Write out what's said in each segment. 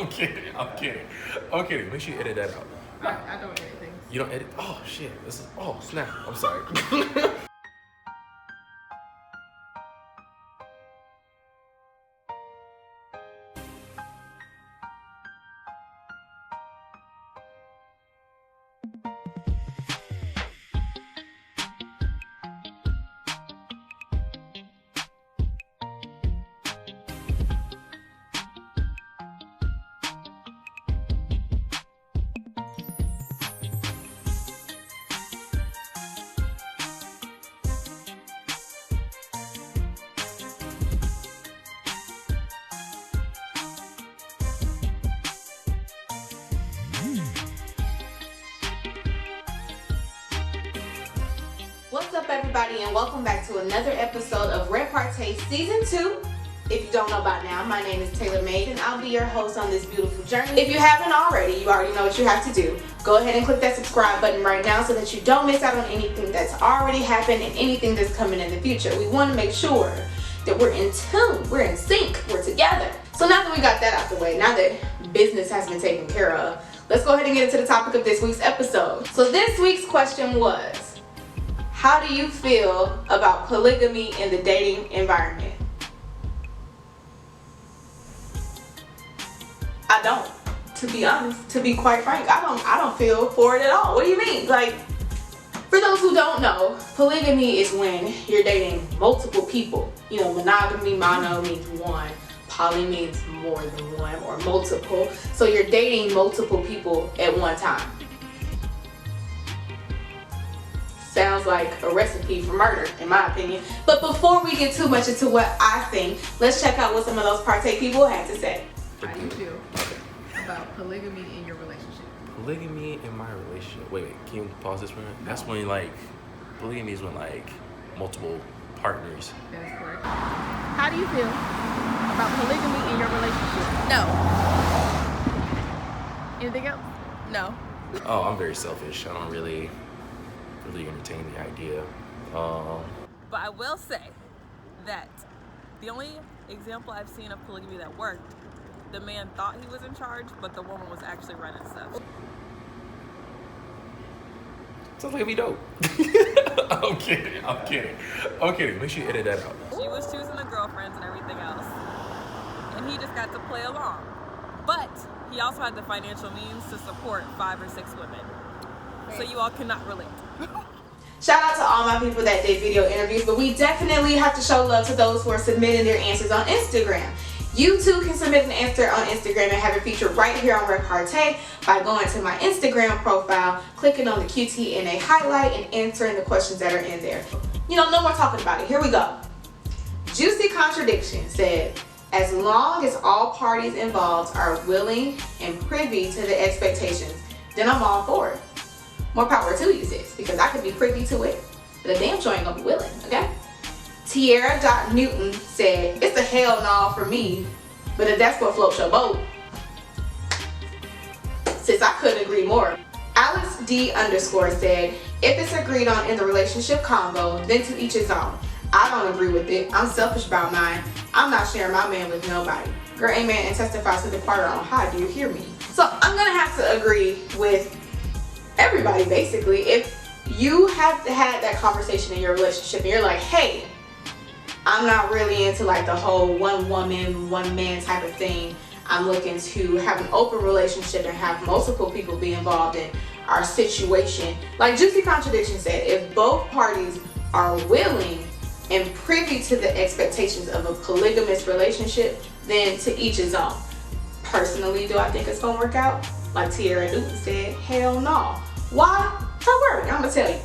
I'm kidding. I'm kidding. I'm kidding. Make sure you edit that out. I don't edit things. You don't edit? Oh, shit. Oh, snap. I'm sorry. What's up, everybody, and welcome back to another episode of ReparTay Season 2. If you don't know by now, my name is Taylor Maid, and I'll be your host on this beautiful journey. If you haven't already, you already know what you have to do. Go ahead and click that subscribe button right now so that you don't miss out on anything that's already happened and anything that's coming in the future. We want to make sure that we're in tune, we're in sync, we're together. So now that we got that out the way, now that business has been taken care of, let's go ahead and get into the topic of this week's episode. So this week's question was, how do you feel about polygamy in the dating environment? I don't, to be honest, to be quite frank, I don't feel for it at all. What do you mean? Like, for those who don't know, polygamy is when you're dating multiple people. You know, monogamy, mono means one, poly means more than one or multiple. So you're dating multiple people at one time. Sounds like a recipe for murder, in my opinion. But before we get too much into what I think, let's check out what some of those ParTay people had to say. How do you feel about polygamy in your relationship? Polygamy in my relationship. Wait, can you pause this for a minute? That's when, like, polygamy is when, like, multiple partners. That is correct. How do you feel about polygamy in your relationship? No. Anything else? No. Oh, I'm very selfish. I don't really entertain the idea. But I will say that the only example I've seen of polygamy that worked, the man thought he was in charge, but the woman was actually running stuff. Sounds like it'd be dope. I'm kidding. I'm kidding. I'm kidding. Make sure you edit that out. She was choosing the girlfriends and everything else, and he just got to play along. But he also had the financial means to support 5 or 6 women. So you all cannot relate. Shout out to all my people that did video interviews, but we definitely have to show love to those who are submitting their answers on Instagram. You too can submit an answer on Instagram and have it featured right here on ReparTay by going to my Instagram profile, clicking on the QTNA highlight, and answering the questions that are in there. You know, no more talking about it. Here we go. Juicy Contradiction said, as long as all parties involved are willing and privy to the expectations, then I'm all for it. More power to you, sis, because I could be privy to it, but a damn sure ain't gonna be willing, okay? Tierra.Newton said, it's a hell no for me, but if that's what floats your boat, sis, I couldn't agree more. Alex D_ said, if it's agreed on in the relationship combo, then to each his own. I don't agree with it. I'm selfish about mine. I'm not sharing my man with nobody. Girl, amen, and testify to the partner on high. Do you hear me? So I'm gonna have to agree with everybody, basically. If you have had that conversation in your relationship and you're like, hey, I'm not really into like the whole one woman, one man type of thing. I'm looking to have an open relationship and have multiple people be involved in our situation. Like Juicy Contradiction said, if both parties are willing and privy to the expectations of a polygamous relationship, then to each his own. Personally, do I think it's gonna work out? Like Tierra Newton said, hell no. Why? Don't worry, I'm gonna tell you.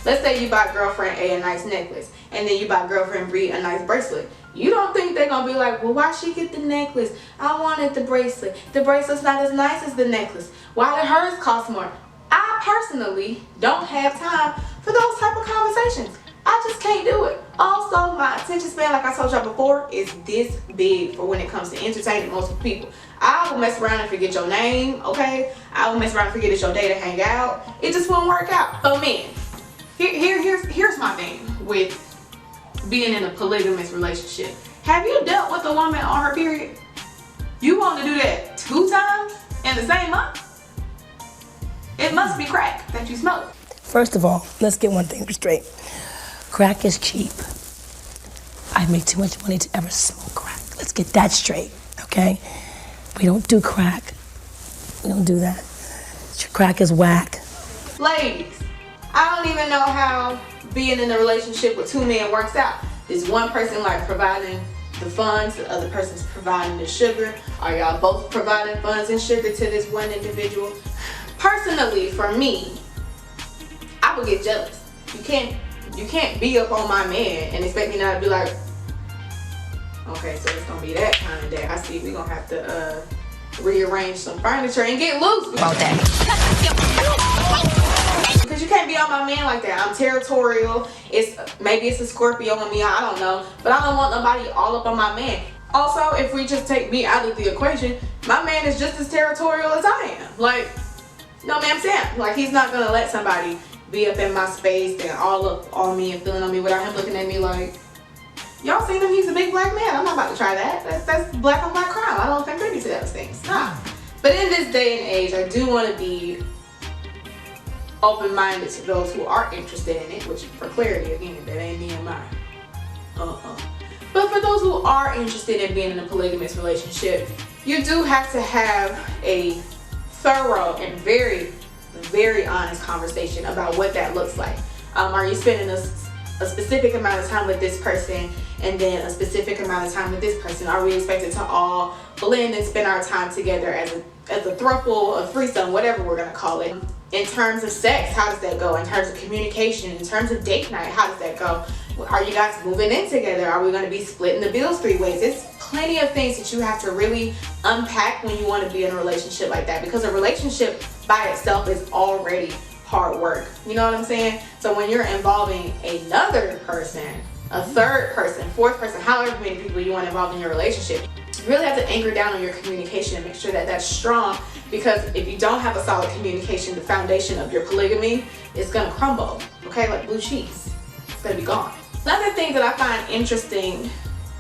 Let's say you buy girlfriend A a nice necklace, and then you buy girlfriend B a nice bracelet. You don't think they're gonna be like, well, why she get the necklace? I wanted the bracelet. The bracelet's not as nice as the necklace. Why did hers cost more? I personally don't have time for those type of conversations. I just can't do it. Also, my attention span, like I told y'all before, is this big for when it comes to entertaining multiple people. I will mess around and forget your name, okay? I will mess around and forget it's your day to hang out. It just won't work out. So man, here's my thing with being in a polygamous relationship. Have you dealt with a woman on her period? You want to do that 2 times in the same month? It must be crack that you smoke. First of all, let's get one thing straight. Crack is cheap. I make too much money to ever smoke crack. Let's get that straight, okay? We don't do crack. We don't do that. Crack is whack. Ladies, I don't even know how being in a relationship with 2 men works out. Is one person like providing the funds, the other person's providing the sugar? Are y'all both providing funds and sugar to this one individual? Personally, for me, I would get jealous. You can't be up on my man and expect me not to be like, okay, so it's gonna be that kind of day. I see we gonna have to rearrange some furniture and get loose about that. Because you can't be on my man like that. I'm territorial. Maybe it's a Scorpio on me, I don't know. But I don't want nobody all up on my man. Also, if we just take me out of the equation, my man is just as territorial as I am. Like, no ma'am Sam. Like, he's not gonna let somebody be up in my space and all up on me and feeling on me without him looking at me like, y'all seen him? He's a big black man. I'm not about to try that. That's black on black crime. I don't contribute to those things. Nah. But in this day and age, I do want to be open-minded to those who are interested in it, which for clarity, again, that ain't me and mine. But for those who are interested in being in a polygamous relationship, you do have to have a thorough and very, very honest conversation about what that looks like. Are you spending a specific amount of time with this person and then a specific amount of time with this person? Are we expected to all blend and spend our time together as a throuple, a threesome, whatever we're gonna call it? In terms of sex, how does that go? In terms of communication, in terms of date night, how does that go? Are you guys moving in together? Are we gonna be splitting the bills 3 ways? It's plenty of things that you have to really unpack when you want to be in a relationship like that, because a relationship by itself is already hard work. You know what I'm saying? So when you're involving another person, a third person, fourth person, however many people you want involved in your relationship, you really have to anchor down on your communication and make sure that that's strong, because if you don't have a solid communication, the foundation of your polygamy is gonna crumble, okay? Like blue cheese, it's gonna be gone. Another thing that I find interesting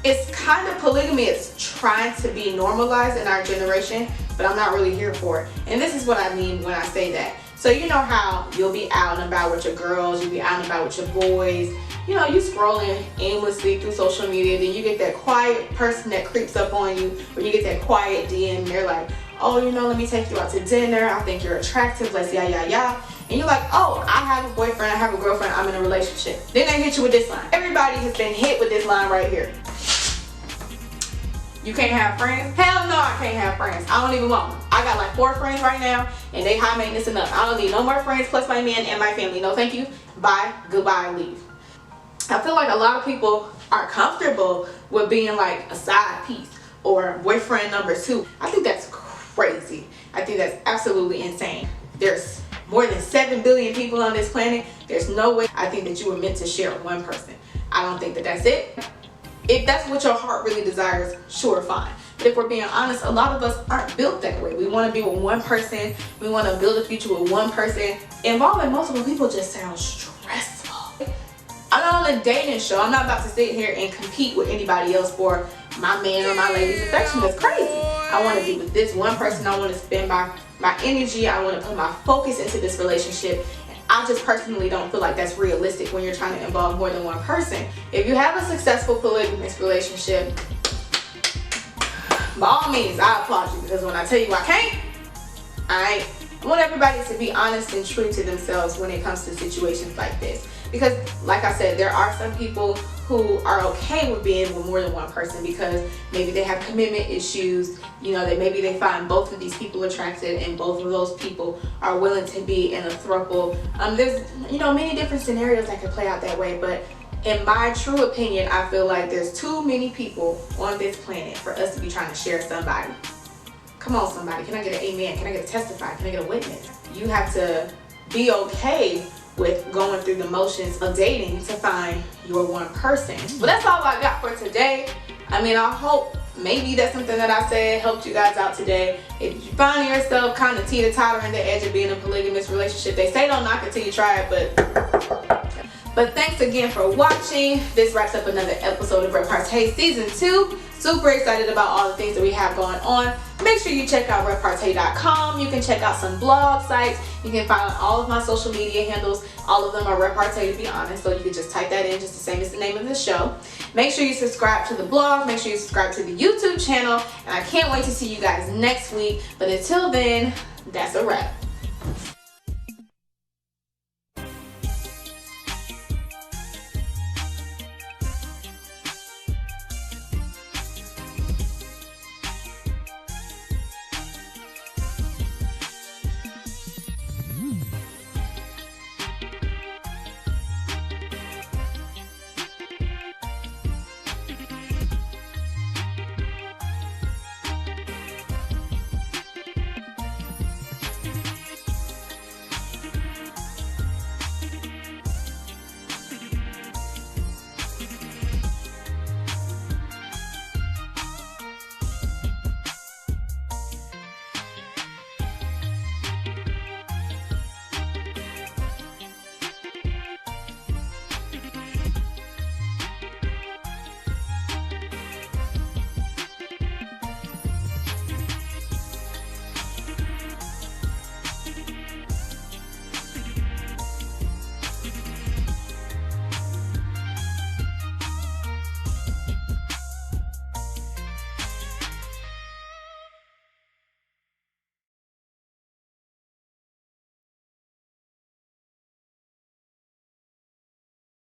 is kind of polygamy is trying to be normalized in our generation, but I'm not really here for it. And this is what I mean when I say that. So you know how you'll be out and about with your girls, you'll be out and about with your boys, you know, you scrolling aimlessly through social media, then you get that quiet person that creeps up on you, or you get that quiet DM, and they're like, oh, you know, let me take you out to dinner, I think you're attractive, let's yah. And you're like, oh, I have a boyfriend, I have a girlfriend, I'm in a relationship. Then they hit you with this line. Everybody has been hit with this line right here. You can't have friends? Hell no, I can't have friends. I don't even want them. I got like 4 friends right now, and they high maintenance enough. I don't need no more friends plus my man and my family. No thank you. Bye, goodbye, leave. I feel like a lot of people are comfortable with being like a side piece or boyfriend number 2. I think that's crazy. I think that's absolutely insane. There's more than 7 billion people on this planet. There's no way I think that you were meant to share one person. I don't think that that's it. If that's what your heart really desires, sure, fine. But if we're being honest, a lot of us aren't built that way. We want to be with one person. We want to build a future with one person. Involving multiple people just sounds stressful. I'm not on a dating show. I'm not about to sit here and compete with anybody else for my man or my lady's affection. That's crazy. I want to be with this one person. I want to spend my energy. I want to put my focus into this relationship. I just personally don't feel like that's realistic when you're trying to involve more than one person. If you have a successful polygamous relationship, by all means, I applaud you, because when I tell you I can't, I want everybody to be honest and true to themselves when it comes to situations like this. Because like I said, there are some people who are okay with being with more than one person because maybe they have commitment issues, you know, that maybe they find both of these people attractive and both of those people are willing to be in a throuple. There's, you know, many different scenarios that could play out that way, but in my true opinion, I feel like there's too many people on this planet for us to be trying to share somebody. Come on, somebody. Can I get an amen? Can I get a testify? Can I get a witness? You have to be okay with going through the motions of dating to find your one person. But that's all I got for today. I mean, I hope maybe that's something that I said helped you guys out today. If you find yourself kind of teeter-tottering the edge of being in a polygamous relationship, they say don't knock it till you try it, but thanks again for watching. This wraps up another episode of ReparTay Season 2. Super excited about all the things that we have going on. Make sure you check out ReparTay.com. You can check out some blog sites. You can find all of my social media handles. All of them are ReparTay, to be honest. So you can just type that in, just the same as the name of the show. Make sure you subscribe to the blog. Make sure you subscribe to the YouTube channel. And I can't wait to see you guys next week. But until then, that's a wrap.